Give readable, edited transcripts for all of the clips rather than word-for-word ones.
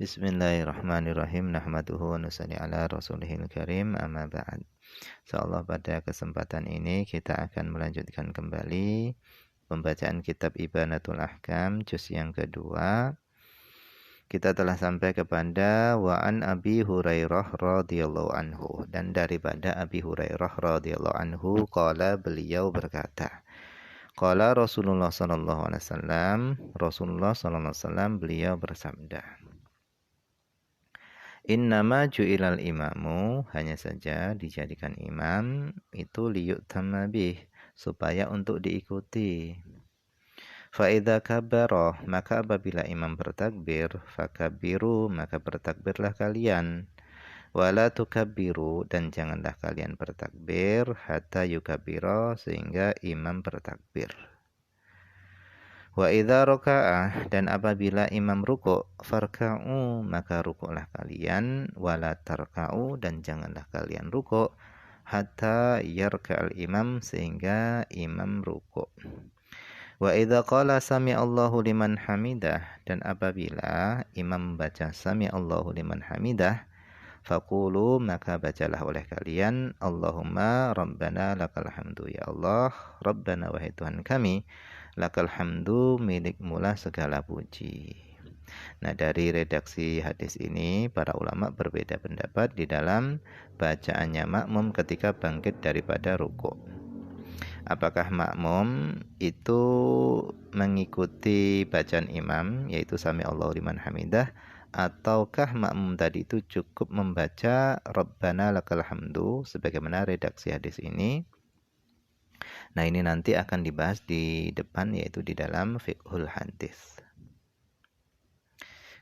Bismillahirrahmanirrahim. Nahmaduhu wa nusalli ala rasulihil karim. Amma ba'd. Insyaallah pada kesempatan ini kita akan melanjutkan kembali pembacaan kitab Ibanatul Ahkam juz yang kedua. Kita telah sampai kepada wa an Abi Hurairah radhiyallahu anhu, dan daripada Abi Hurairah radhiyallahu anhu qala, beliau berkata, qala Rasulullah sallallahu alaihi wasallam, Rasulullah sallallahu alaihi wasallam beliau bersabda, innama ju'ilal imamu, hanya saja dijadikan imam itu liyu'tamma bih, supaya untuk diikuti. Fa idza kabbara, maka apabila imam bertakbir, fakabbiru, maka bertakbirlah kalian. Wala tukabbiru, dan janganlah kalian bertakbir hatta yukabbira, sehingga imam bertakbir. Wa idza raka'ah, dan apabila imam rukuk, farka'u, maka rukuklah kalian. Wala tarka'u, dan janganlah kalian rukuk hatta yarka'al imam, sehingga imam rukuk. Wa idza qala sami'allahu liman hamidah, dan apabila imam membaca sami'allahu liman hamidah, faqulu, maka bacalah oleh kalian, Allahumma rabbana lakal hamdu, ya Allah, rabbana wahai Tuhan kami, lakal hamdu, milikmulah segala puji. Nah, dari redaksi hadis ini para ulama berbeda pendapat di dalam bacaannya makmum ketika bangkit daripada rukuk. Apakah makmum itu mengikuti bacaan imam, yaitu sami Allahu liman hamidah, ataukah makmum tadi itu cukup membaca Rabbana lakal hamdu sebagaimana redaksi hadis ini? Nah, ini nanti akan dibahas di depan, yaitu di dalam fiqhul hadis.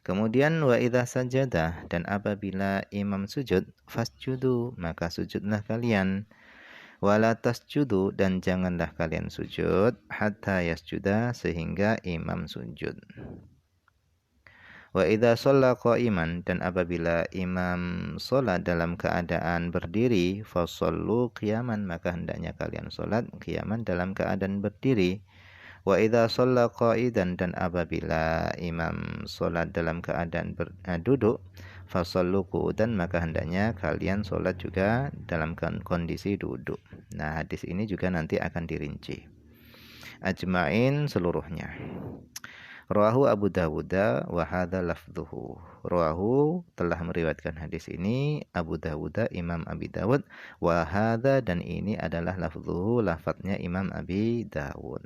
Kemudian wa idza sajada, dan apabila imam sujud, fasjudu, maka sujudlah kalian. Wala tasjudu, dan janganlah kalian sujud hatta yasjuda, sehingga imam sujud. Wa idza shalla qa'iman, dan apabila imam salat dalam keadaan berdiri, fasallu qiyaman, maka hendaknya kalian salat qiyaman dalam keadaan berdiri. Wa idza shalla qa'idan, dan apabila imam salat dalam keadaan duduk, fasallu qu'udan, maka hendaknya kalian salat juga dalam kondisi duduk. Nah, hadis ini juga nanti akan dirinci ajma'in seluruhnya. Rawahu Abu Dawud wa hadza lafdhuhu. Rawahu, telah meriwayatkan hadis ini Abu Dawud, Imam Abi Dawud, wa hadza, dan ini adalah lafdhuhu, lafadznya Imam Abi Dawud.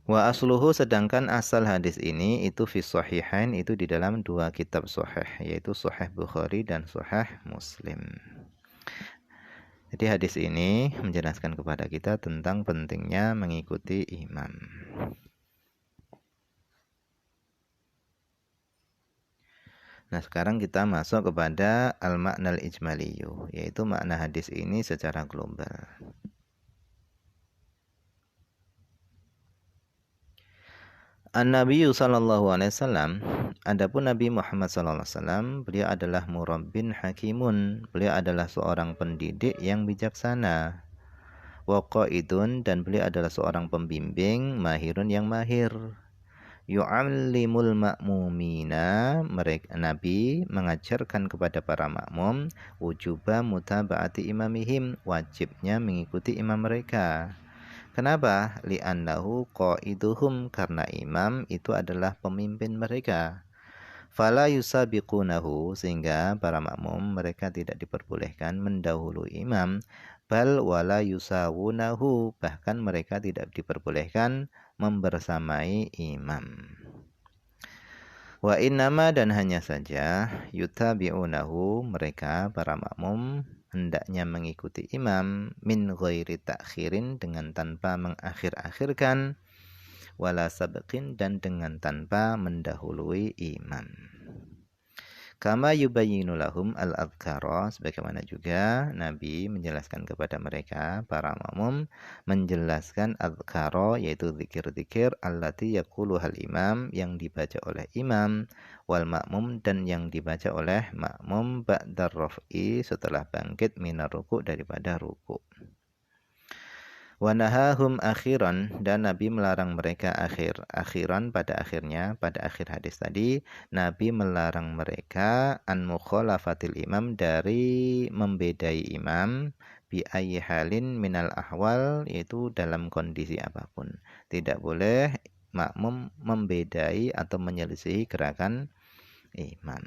Wa asluhu, sedangkan asal hadis ini itu fi sahihain, itu di dalam dua kitab sahih, yaitu Sahih Bukhari dan Sahih Muslim. Jadi hadis ini menjelaskan kepada kita tentang pentingnya mengikuti imam. Nah, sekarang kita masuk kepada al-ma'nal ijmaliyu, yaitu makna hadis ini secara global. An-Nabi sallallahu alaihi wasallam, adapun Nabi Muhammad sallallahu alaihi wasallam, beliau adalah murabbin hakimun, beliau adalah seorang pendidik yang bijaksana. Wa qaidun, dan beliau adalah seorang pembimbing mahirun yang mahir. Yu'allimul ma'mumina, mereka Nabi mengajarkan kepada para makmum wujuba mutaba'ati imamihim, wajibnya mengikuti imam mereka. Kenapa? Li'annahu qaiduhum, karena imam itu adalah pemimpin mereka. Fala yusabiqunahu, sehingga para makmum mereka tidak diperbolehkan mendahului imam. Bal wala yusawunahu, bahkan mereka tidak diperbolehkan membersamai imam. Wa innama, dan hanya saja, yutabi'unahu, mereka para makmum hendaknya mengikuti imam min ghairi ta'khirin, dengan tanpa mengakhir-akhirkan, wala sabqin, dan dengan tanpa mendahului imam. Kama yubayyinu lahum al-adhkara, sebagaimana juga Nabi menjelaskan kepada mereka para makmum, menjelaskan adhkara, yaitu zikir-zikir allati yaquluhal imam, yang dibaca oleh imam, wal makmum, dan yang dibaca oleh makmum ba'dar raf'i, setelah bangkit minar ruku', daripada ruku'. Wa nahahum akhiran, dan Nabi melarang mereka akhiran pada akhirnya, pada akhir hadis tadi Nabi melarang mereka an mukhalafatil imam, dari membedai imam, bi ayyi halin minal ahwal, yaitu dalam kondisi apapun. Tidak boleh makmum membedai atau menyelisihi gerakan imam.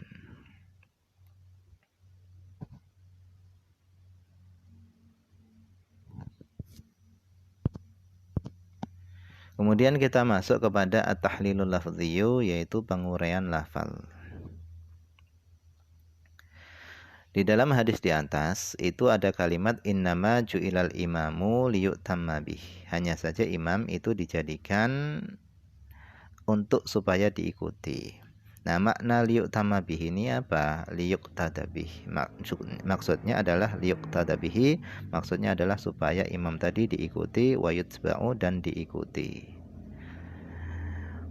Kemudian kita masuk kepada at-tahlilul lafdhiyu, yaitu penguraian lafal. Di dalam hadis di atas itu ada kalimat innama ju'ilal imamu liyu'tamma bih. Hanya saja imam itu dijadikan untuk supaya diikuti. Nah, makna liyu'tamma bih ini apa? Liyuqtada bih. Maksudnya adalah liyuqtada bihi, maksudnya adalah supaya imam tadi diikuti, wa yutsba'u, dan diikuti.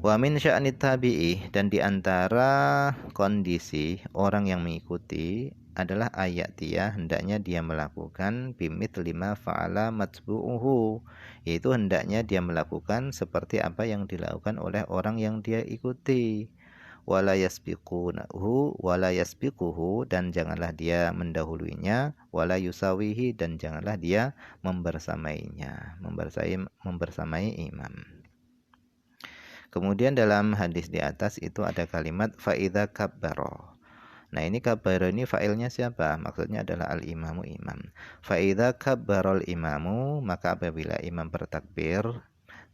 Wa min sya'ni tabi'i, dan diantara kondisi orang yang mengikuti adalah ayat dia, hendaknya dia melakukan bimit lima fa'ala matbu'uhu, yaitu hendaknya dia melakukan seperti apa yang dilakukan oleh orang yang dia ikuti. Wala yasbiqunahu wala yasbiquhu, dan janganlah dia mendahuluinya, wala yusawihi, dan janganlah dia membersamainya, membersamai imam. Kemudian dalam hadis di atas itu ada kalimat fa'idha kabbaro. Nah, ini kabbaro ini fa'ilnya siapa? Maksudnya adalah al-imamu, imam. Fa'idha kabbarol imamu, maka apabila imam bertakbir,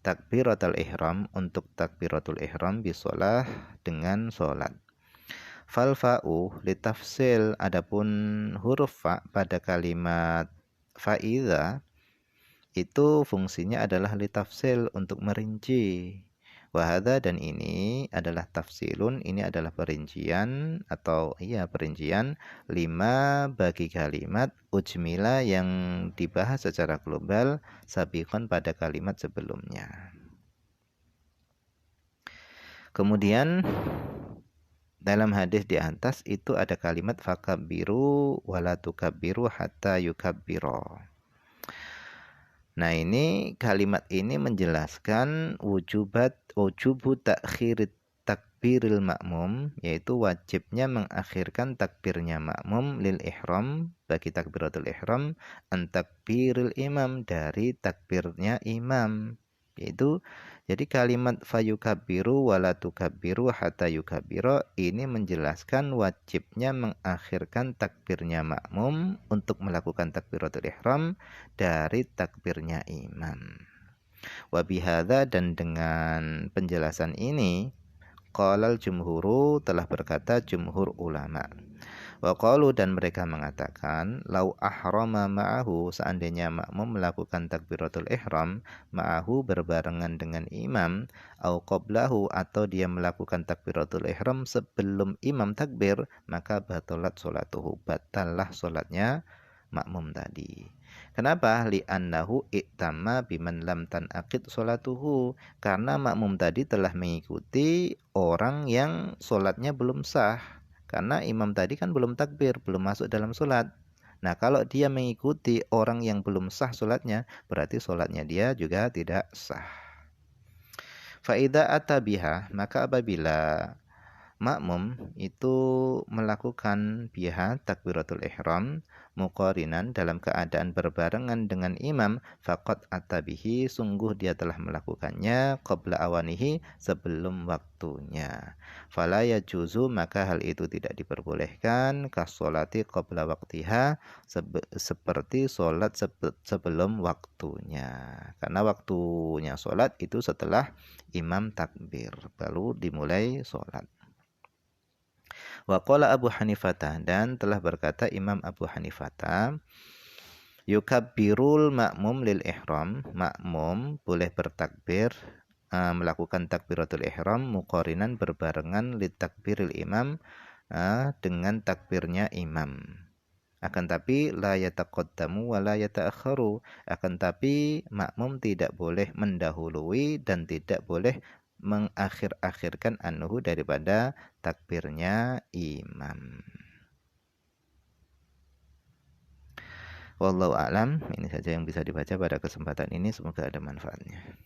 takbiratul ihram, untuk takbiratul ihram bisolah, dengan solat. Fal fa'u litafsil, adapun huruf fa pada kalimat fa'idha itu fungsinya adalah litafsil, untuk merinci. Wahada, dan ini adalah tafsilun, ini adalah perincian atau perincian lima bagi kalimat ujmila yang dibahas secara global sabiqon pada kalimat sebelumnya. Kemudian dalam hadis di atas itu ada kalimat fakabbiru wala tukabbiru hatta yukabbiru. Nah, ini kalimat ini menjelaskan wujubu takhirit takbiril makmum, yaitu wajibnya mengakhirkan takbirnya makmum lil ihram, bagi takbiratul ihram, an takbiril imam, dari takbirnya imam. Yaitu jadi kalimat fayukabbiru wala tukabbiru hatta yukabbiru ini menjelaskan wajibnya mengakhirkan takbirnya makmum untuk melakukan takbiratul ihram dari takbirnya imam. Wa bihadza, dan dengan penjelasan ini qalal jumhuru, telah berkata jumhur ulama. Wa qalu, dan mereka mengatakan lau ahrama ma'ahu, seandainya makmum melakukan takbiratul ihram ma'ahu, berbarengan dengan imam, au qablahu, atau dia melakukan takbiratul ihram sebelum imam takbir, maka batalat sholatuhu, batallah sholatnya makmum tadi. Kenapa? Li'annahu i'tamma biman lam tanaqid sholatuhu, karena makmum tadi telah mengikuti orang yang sholatnya belum sah. Karena imam tadi kan belum takbir, belum masuk dalam sholat. Nah, kalau dia mengikuti orang yang belum sah sholatnya, berarti sholatnya dia juga tidak sah. Fa'idha atabiha, maka apabila makmum itu melakukan biha takbiratul ihram muqarinan, dalam keadaan berbarengan dengan imam, faqad atabihi, sungguh dia telah melakukannya qabla awanihi, sebelum waktunya. Fala yajuzu, maka hal itu tidak diperbolehkan kasolati qabla waktiha, seperti solat sebelum waktunya. Karena waktunya solat itu setelah imam takbir, baru dimulai solat. Wa qala Abu Hanifah, dan telah berkata Imam Abu Hanifah, yukabbirul makmum lil ihram, makmum boleh bertakbir, melakukan takbiratul ihram muqarinan, berbarengan li takbiril imam, dengan takbirnya imam. Akan tapi la yataqaddamu wa la yata'akharu, akan tapi makmum tidak boleh mendahului dan tidak boleh mengakhir-akhirkan anhu, daripada takbirnya imam. Wallahu a'lam. Ini saja yang bisa dibaca pada kesempatan ini, semoga ada manfaatnya.